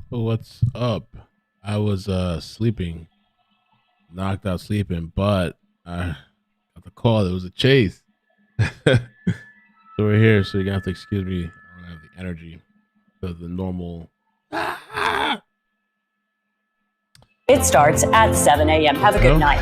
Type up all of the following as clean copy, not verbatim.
What's up? I was sleeping, knocked out sleeping, but I got the call. It was a chase. So we're here, so you're gonna have to excuse me. I don't have the energy for the normal. It starts at 7 a.m. Have a good night.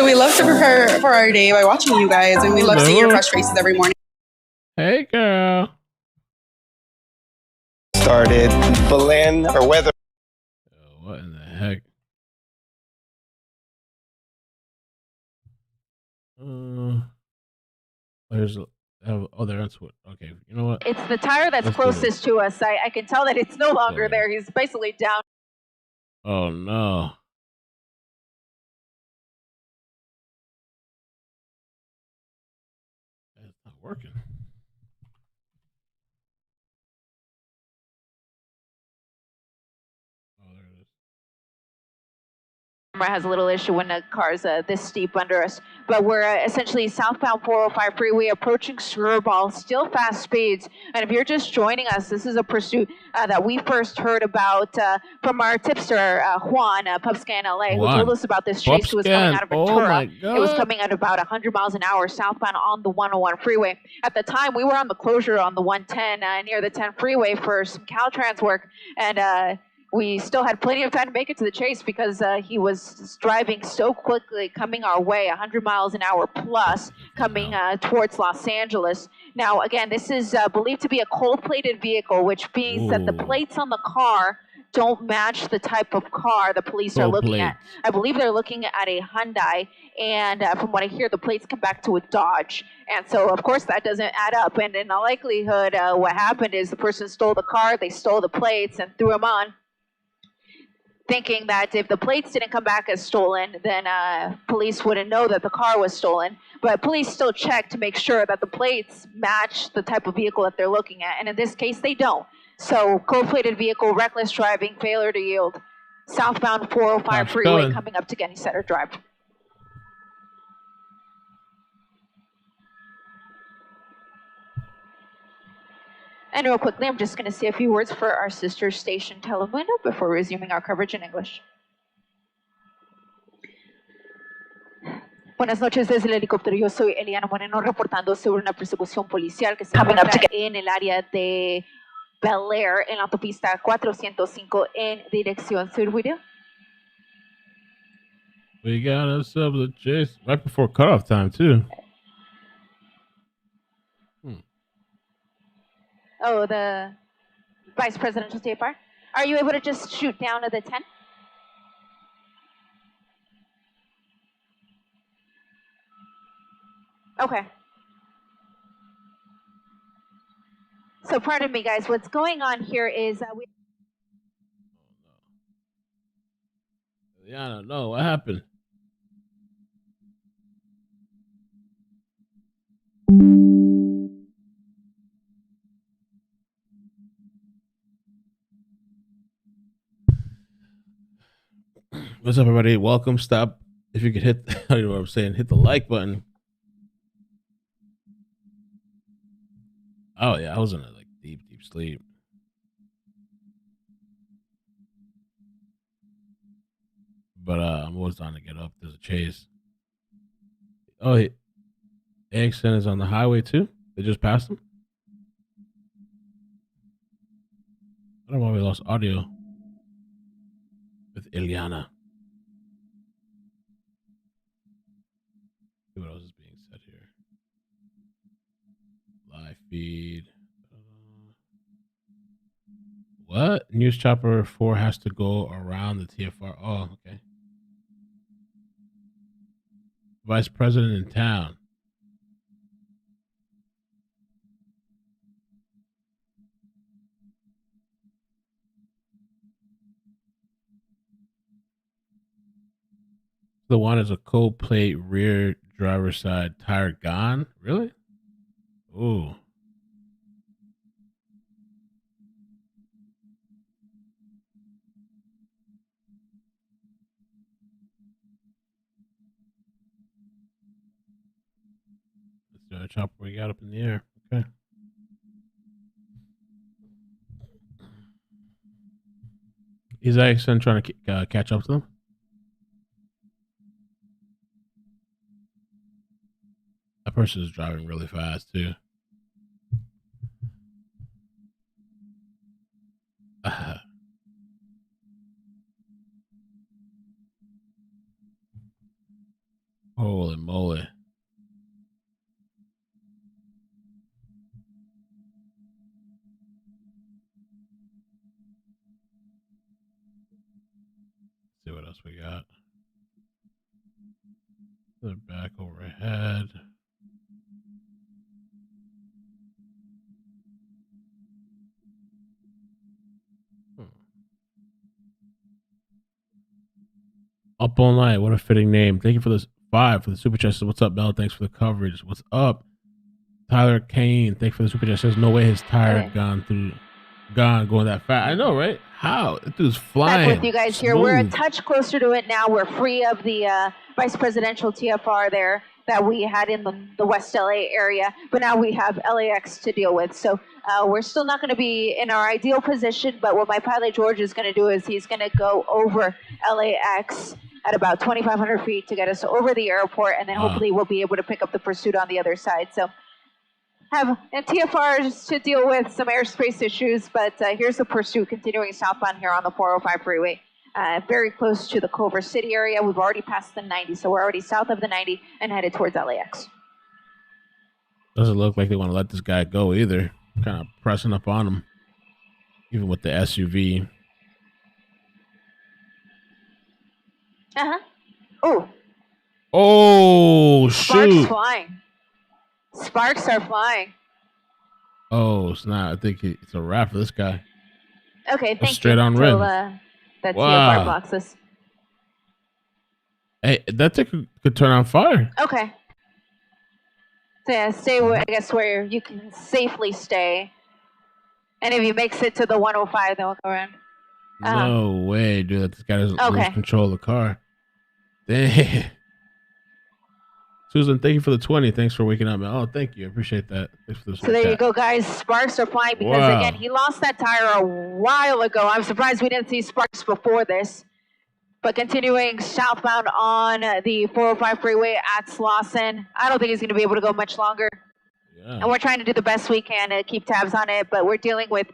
We love to prepare for our day by watching you guys, and we love seeing your fresh faces every morning. Hey, girl. Started Belen or weather. What in the heck? There's they're on Twitter. Okay, you know what? It's the tire that's closest to us. I can tell that it's no longer there. He's basically down. Oh no. It's not working. Has a little issue when the car's this steep under us. But we're essentially southbound 405 freeway approaching Screwball, still fast speeds. And if you're just joining us, this is a pursuit that we first heard about from our tipster, Juan, PubScan LA, who told us about this chase. Who was coming out of Ventura. It was coming at about 100 miles an hour southbound on the 101 freeway. At the time, we were on the closure on the 110 near the 10 freeway for some Caltrans work. And we still had plenty of time to make it to the chase because he was driving so quickly, coming our way, 100 miles an hour plus, coming towards Los Angeles. Now, again, this is believed to be a cold-plated vehicle, which means that the plates on the car don't match the type of car the police are looking at. I believe they're looking at a Hyundai, and from what I hear, the plates come back to a Dodge. And so, of course, that doesn't add up. And in all likelihood, what happened is the person stole the car, they stole the plates, and threw them on, thinking that if the plates didn't come back as stolen, then police wouldn't know that the car was stolen. But police still check to make sure that the plates match the type of vehicle that they're looking at. And in this case, they don't. So, cold-plated vehicle, reckless driving, failure to yield, southbound 405 freeway coming up to Getty Center Drive. And real quickly, I'm just going to say a few words for our sister station Telemundo before resuming our coverage in English. Buenas noches desde el helicóptero. Yo soy Eliana Moreno reportando sobre una persecución policial que se encuentra en el área de Bel Air en la autopista 405 en dirección sur. We got ourselves a chase right before cutoff time too. Oh, the Vice Presidential State Bar. Are you able to just shoot down to the 10? Okay. So pardon me, guys. What's going on here is we. Yeah, no, what happened? What's up, everybody? Welcome. Stop. If you could hit, you know what I'm saying, hit the like button. Oh yeah, I was in a deep sleep. But I'm always trying to get up. There's a chase. Oh, AXN is on the highway too. They just passed him. I don't know why we lost audio with Ileana. See what else is being said here. Live feed. What? News Chopper 4 has to go around the TFR. Oh, okay. Vice President in town. The one is a cold plate rear driver's side tire gone. Really? Ooh. Let's do a chopper we got up in the air. Okay. Is Exxon trying to catch up to them? That person is driving really fast too. Holy moly. See what else we got. They're back overhead. Up all night. What a fitting name. Thank you for this 5 for the super chat. What's up, Mel? Thanks for the coverage. What's up? Tyler Kane. Thank you for the super chat. Says no way his tire going that fast. I know, right? How? It dude's flying. Back with you guys here. We're a touch closer to it now. We're free of the vice presidential TFR there that we had in the West LA area, but now we have LAX to deal with. So we're still not going to be in our ideal position, but what my pilot George is going to do is he's going to go over LAX at about 2,500 feet to get us over the airport, and then hopefully we'll be able to pick up the pursuit on the other side. So have TFRs to deal with some airspace issues, but here's the pursuit continuing southbound here on the 405 freeway. Very close to the Culver City area. We've already passed the 90, so we're already south of the 90 and headed towards LAX. Doesn't look like they want to let this guy go either. Kind of pressing up on him, even with the SUV. Oh, shoot. Sparks flying. Sparks are flying. Oh, snap. I think it's a wrap for this guy. Okay, thank you. Straight on rim. That TFR blocks us. Hey, that thing could turn on fire. Okay. So yeah, stay I guess where you can safely stay. And if he makes it to the 105, then we'll go around. No way, dude. This guy doesn't lose control of the car. Dang. Susan, thank you for the 20. Thanks for waking up, man. Oh, thank you. I appreciate that. Thanks for the so there you go, guys. Sparks are flying because, again, he lost that tire a while ago. I'm surprised we didn't see sparks before this. But continuing southbound on the 405 freeway at Slauson, I don't think he's going to be able to go much longer. Yeah. And we're trying to do the best we can to keep tabs on it, but we're dealing with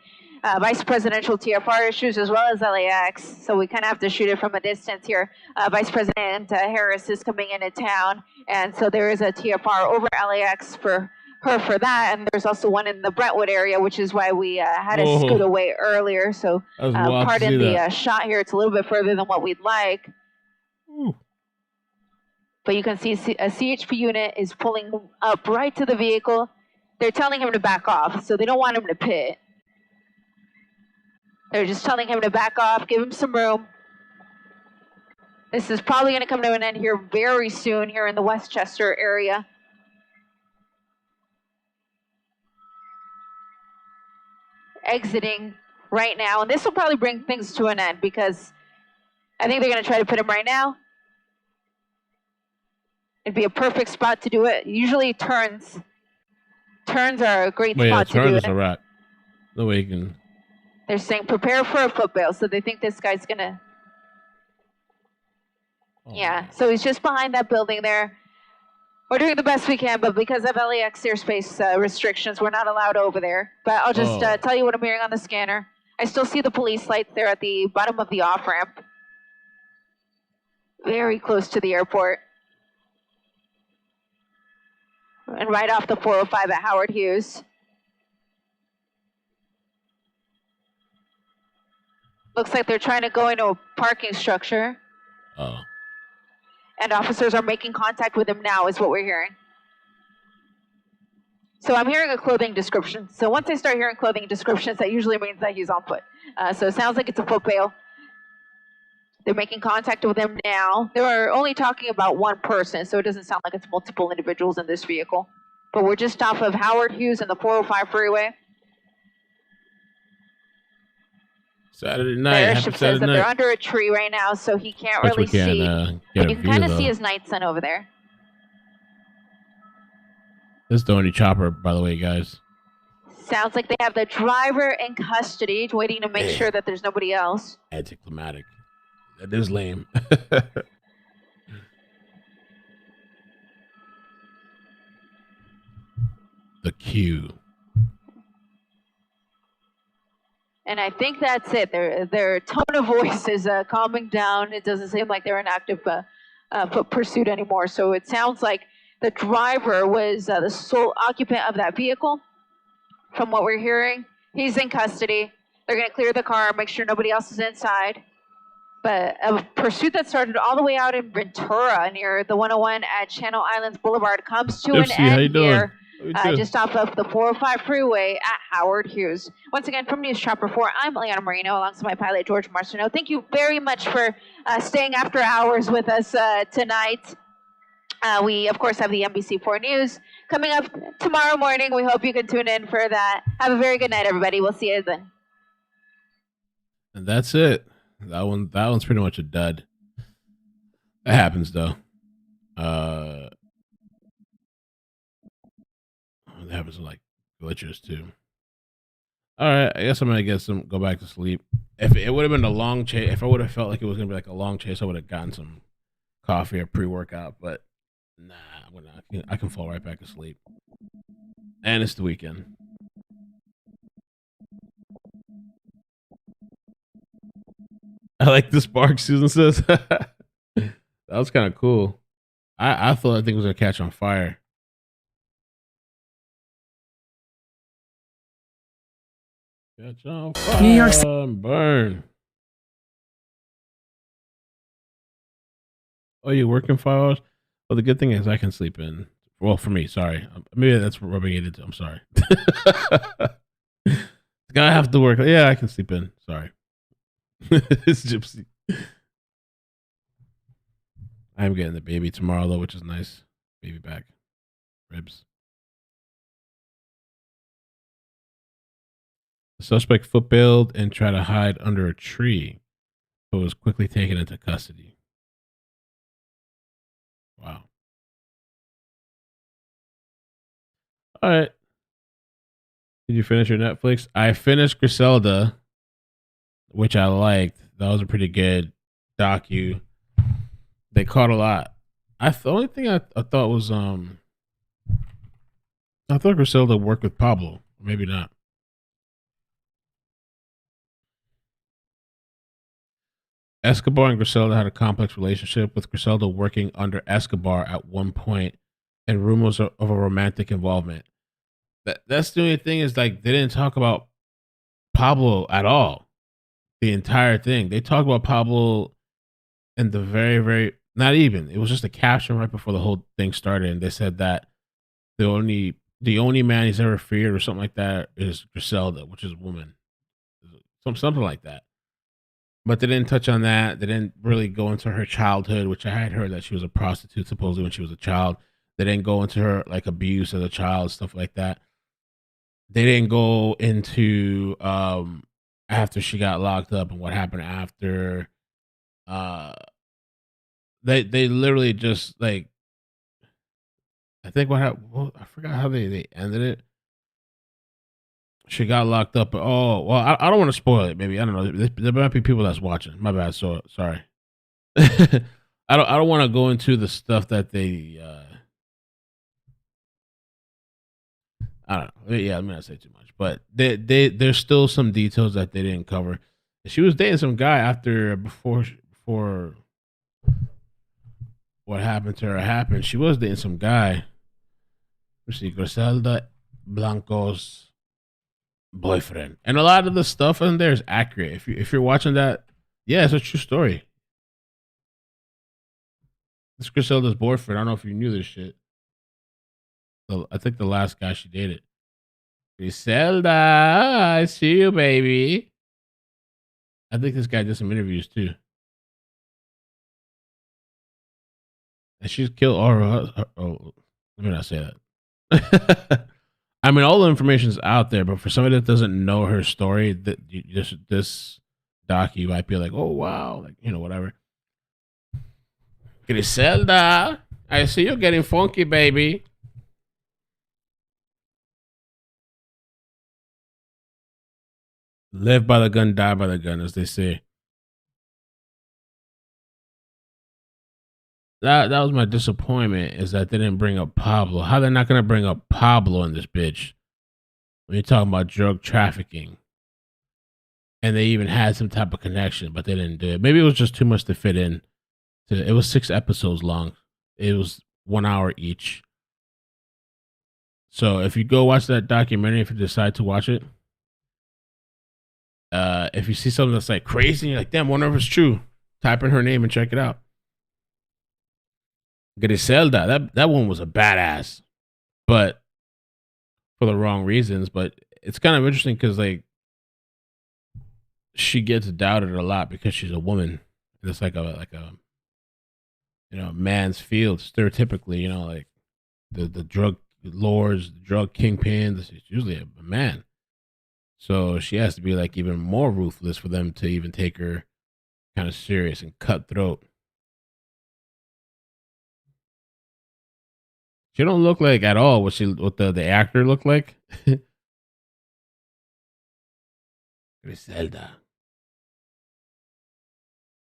vice presidential TFR issues as well as LAX, so we kind of have to shoot it from a distance here. Vice President Harris is coming into town, and so there is a TFR over LAX for her for that, and there's also one in the Brentwood area, which is why we had to scoot away earlier. So pardon the shot here. It's a little bit further than what we'd like. Ooh. But you can see a CHP unit is pulling up right to the vehicle. They're telling him to back off, so they don't want him to pit. They're just telling him to back off, give him some room. This is probably going to come to an end here very soon here in the Westchester area. Exiting right now, and this will probably bring things to an end because I think they're going to try to put him right now. It'd be a perfect spot to do it. Usually turns are a great spot to do it. Turns is a rat. No way you can. They're saying prepare for a foot bail, so they think this guy's gonna. Yeah, so he's just behind that building there. We're doing the best we can, but because of LAX airspace restrictions, we're not allowed over there. But I'll just tell you what I'm hearing on the scanner. I still see the police lights there at the bottom of the off-ramp. Very close to the airport. And right off the 405 at Howard Hughes. Looks like they're trying to go into a parking structure. Oh. And officers are making contact with him now, is what we're hearing. So I'm hearing a clothing description. So once I start hearing clothing descriptions, that usually means that he's on foot. So it sounds like it's a foot bail. They're making contact with him now. They're only talking about one person, so it doesn't sound like it's multiple individuals in this vehicle. But we're just off of Howard Hughes and the 405 freeway. Saturday night. The airship says that they're under a tree right now, so he can't really see. But you can kind of see his night sun over there. This is the only chopper, by the way, guys. Sounds like they have the driver in custody, waiting to make sure that there's nobody else. Anticlimactic. That is lame. The queue. And I think that's it. Their tone of voice is calming down. It doesn't seem like they're in active pursuit anymore. So it sounds like the driver was the sole occupant of that vehicle. From what we're hearing, he's in custody. They're going to clear the car, make sure nobody else is inside. But a pursuit that started all the way out in Ventura near the 101 at Channel Islands Boulevard comes to an end here. Just off of the 405 freeway at Howard Hughes. Once again, from News Chopper 4, I'm Leona Marino alongside my pilot, George Marciano. Thank you very much for staying after hours with us tonight. We, of course, have the NBC4 News coming up tomorrow morning. We hope you can tune in for that. Have a very good night, everybody. We'll see you then. And that's it. That one's pretty much a dud. That happens, though. It happens with like glitches too. All right, I guess I'm gonna go back to sleep. If it would have been a long chase, if I would have felt like it was gonna be like a long chase, I would have gotten some coffee or pre-workout. But nah, I can fall right back to sleep. And it's the weekend. I like the spark, Susan says. That was kind of cool. I thought that thing was gonna catch on fire. Catch on fire. New York burn. Oh, you working 5 hours? Well, the good thing is I can sleep in. Well, for me, sorry. Maybe that's rubbing it into. I'm sorry. I have to work. Yeah, I can sleep in. Sorry. It's Gypsy. I'm getting the baby tomorrow, though, which is nice. Baby back. Ribs. The suspect foot bailed and tried to hide under a tree, but was quickly taken into custody. Wow. All right. Did you finish your Netflix? I finished Griselda, which I liked. That was a pretty good docu. They caught a lot. The only thing I thought was I thought Griselda worked with Pablo. Maybe not. Escobar and Griselda had a complex relationship, with Griselda working under Escobar at one point, and rumors of a romantic involvement. That's the only thing, is like they didn't talk about Pablo at all. The entire thing. They talked about Pablo in the very not even. It was just a caption right before the whole thing started, and they said that the only man he's ever feared or something like that is Griselda, which is a woman. Something like that. But they didn't touch on that. They didn't really go into her childhood, which I had heard that she was a prostitute supposedly when she was a child. They didn't go into her like abuse as a child, stuff like that. They didn't go into after she got locked up and what happened after. They literally just like, I think what happened. Well, I forgot how they ended it. She got locked up. Oh, well, I don't want to spoil it. Maybe I don't know. There might be people that's watching. My bad. So sorry. I don't want to go into the stuff that they. I don't know. Yeah, let me not say too much. But there's still some details that they didn't cover. She was dating some guy before what happened to her happened. She was dating some guy. Let's see, Griselda Blanco's boyfriend, and a lot of the stuff in there is accurate. If you're watching that, yeah, it's a true story. This Griselda's boyfriend. I don't know if you knew this shit. I think the last guy she dated. Griselda, I see you, baby. I think this guy did some interviews too. And she's killed all her. Oh, let me not say that. I mean, all the information's out there, but for somebody that doesn't know her story, this docu might be like, oh wow, like, you know, whatever. Griselda, I see you getting funky, baby. Live by the gun, die by the gun, as they say. That was my disappointment, is that they didn't bring up Pablo. How they're not gonna bring up Pablo in this bitch when you're talking about drug trafficking? And they even had some type of connection, but they didn't do it. Maybe it was just too much to fit in. It was 6 episodes long. It was 1 hour each. So if you go watch that documentary, if you decide to watch it, if you see something that's like crazy, and you're like, damn, wonder if it's true, type in her name and check it out. Griselda, that one was a badass, but for the wrong reasons. But it's kind of interesting because like she gets doubted a lot because she's a woman. It's like a man's field stereotypically. Like the drug lords, the drug kingpins. It's usually a man. So she has to be like even more ruthless for them to even take her kind of serious and cutthroat. She don't look like at all what the actor looked like. Griselda.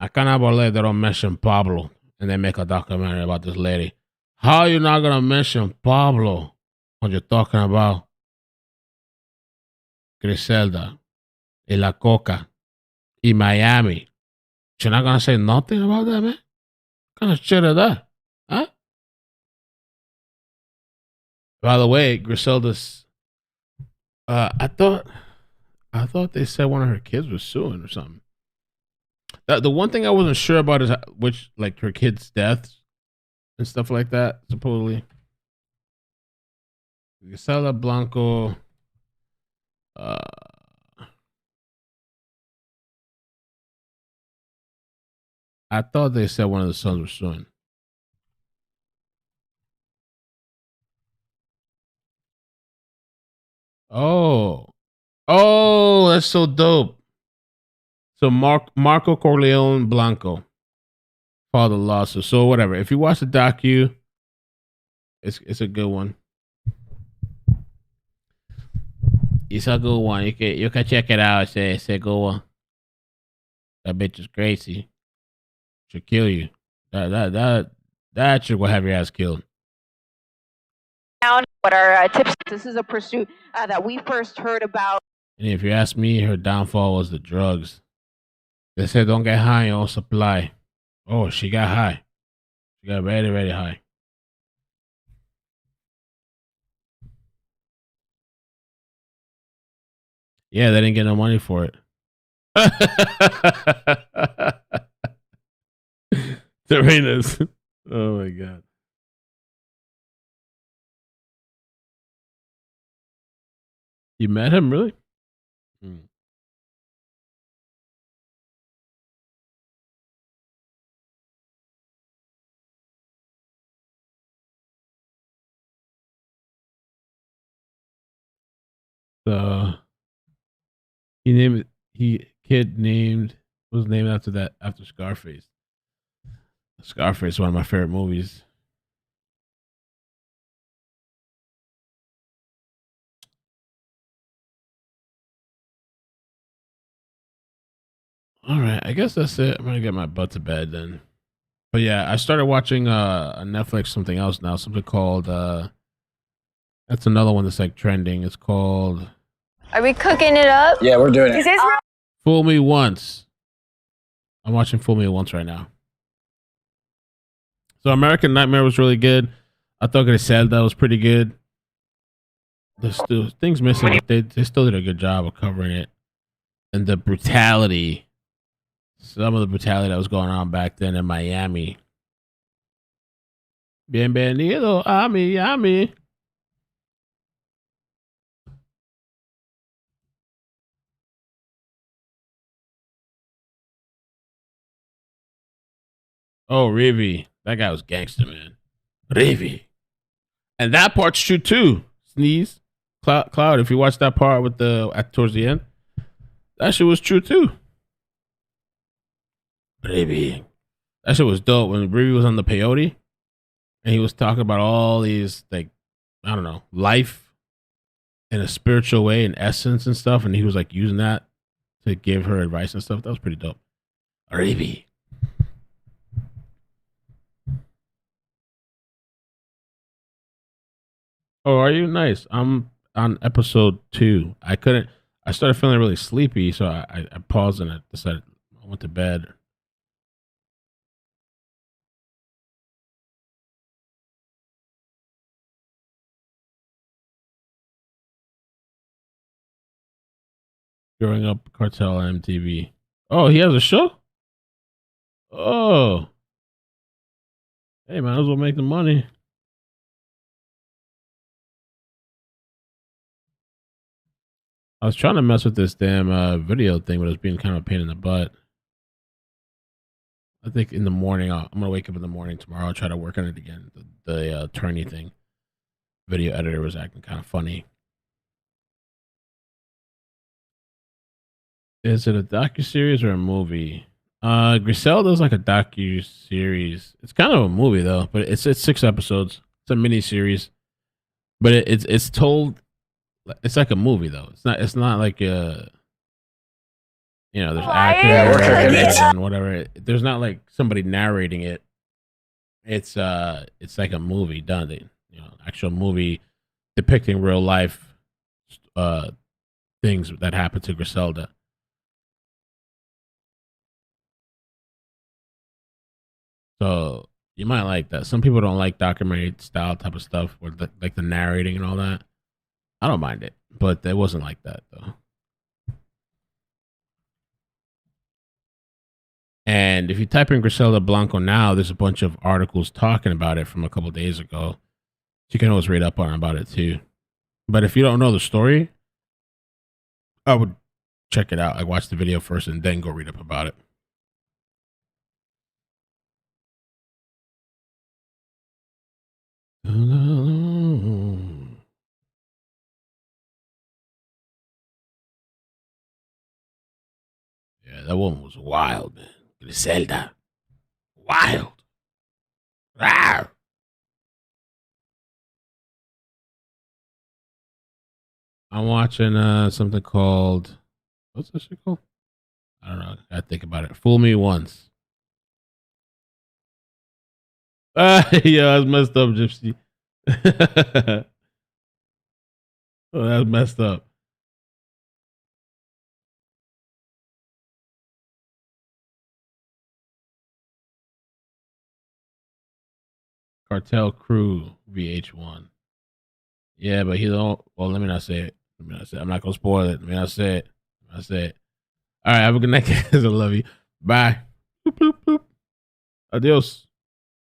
I cannot believe they don't mention Pablo and they make a documentary about this lady. How are you not gonna mention Pablo when you're talking about Griselda, y La Coca, y Miami? You're not gonna say nothing about that, man? What kind of shit is that? Huh? By the way, Griselda's. I thought they said one of her kids was suing or something. The one thing I wasn't sure about is which, like, her kids' deaths and stuff like that. Supposedly, Griselda Blanco. I thought they said one of the sons was suing. Oh, that's so dope. So Marco Corleone Blanco filed a lawsuit. So whatever. If you watch the docu, it's a good one. It's a good one. You can check it out. It's a good one. That bitch is crazy. She'll kill you. That should have your ass killed. What are tips? This is a pursuit that we first heard about. And if you ask me, her downfall was the drugs. They said don't get high on supply. Oh, she got high. She got very, very high. Yeah, they didn't get no money for it. Serena's. Oh my god. You met him, really? So was named after Scarface. Scarface is one of my favorite movies. All right, I guess that's it. I'm gonna get my butt to bed then. But yeah, I started watching on Netflix something else now. Something called that's another one that's like trending. It's called. Are we cooking it up? Yeah, we're doing it. Fool Me Once. I'm watching Fool Me Once right now. So American Nightmare was really good. I thought Griselda was pretty good. There's still things missing. They still did a good job of covering it. And the brutality. Some of the brutality that was going on back then in Miami. Bienvenido a Miami. Oh, Rivi. That guy was gangster, man. Rivi. And that part's true too. Sneeze. Cloud, if you watch that part with towards the end, that shit was true too. Rivi. That shit was dope when Rivi was on the peyote and he was talking about all these, like, I don't know, life in a spiritual way and essence and stuff. And he was like using that to give her advice and stuff. That was pretty dope. Arabi. Oh, are you? Nice. I'm on episode 2. I started feeling really sleepy, so I paused and I decided I went to bed. Growing Up Cartel on MTV. Oh, he has a show? Oh. Hey, might as well make the money. I was trying to mess with this damn video thing, but it was being kind of a pain in the butt. I think in the morning, I'm going to wake up in the morning tomorrow. I'll try to work on it again. The attorney thing. Video editor was acting kind of funny. Is it a docuseries or a movie? Griselda's like a docuseries. It's kind of a movie though, but it's 6 episodes. It's a mini series, but it's told. It's like a movie though. It's not like a. You know, there's actors and whatever. There's not like somebody narrating it. It's like a movie done. Actual movie depicting real life things that happened to Griselda. So you might like that. Some people don't like documentary style type of stuff, or like the narrating and all that. I don't mind it, but it wasn't like that though. And if you type in Griselda Blanco now, there's a bunch of articles talking about it from a couple days ago. So you can always read up on about it too. But if you don't know the story, I would check it out. I watch the video first and then go read up about it. Yeah, that one was wild, man. Griselda. Wild. Rawr. I'm watching something called, what's that shit called? I don't know. I gotta think about it. Fool Me Once. Yeah, that's messed up, Gypsy. Oh, that's messed up. Cartel Crew VH1. Yeah, but he don't. Well, let me not say it. I'm not gonna spoil it. Let me not say it. All right, have a good night, guys. I love you. Bye. Boop, boop, boop. Adios.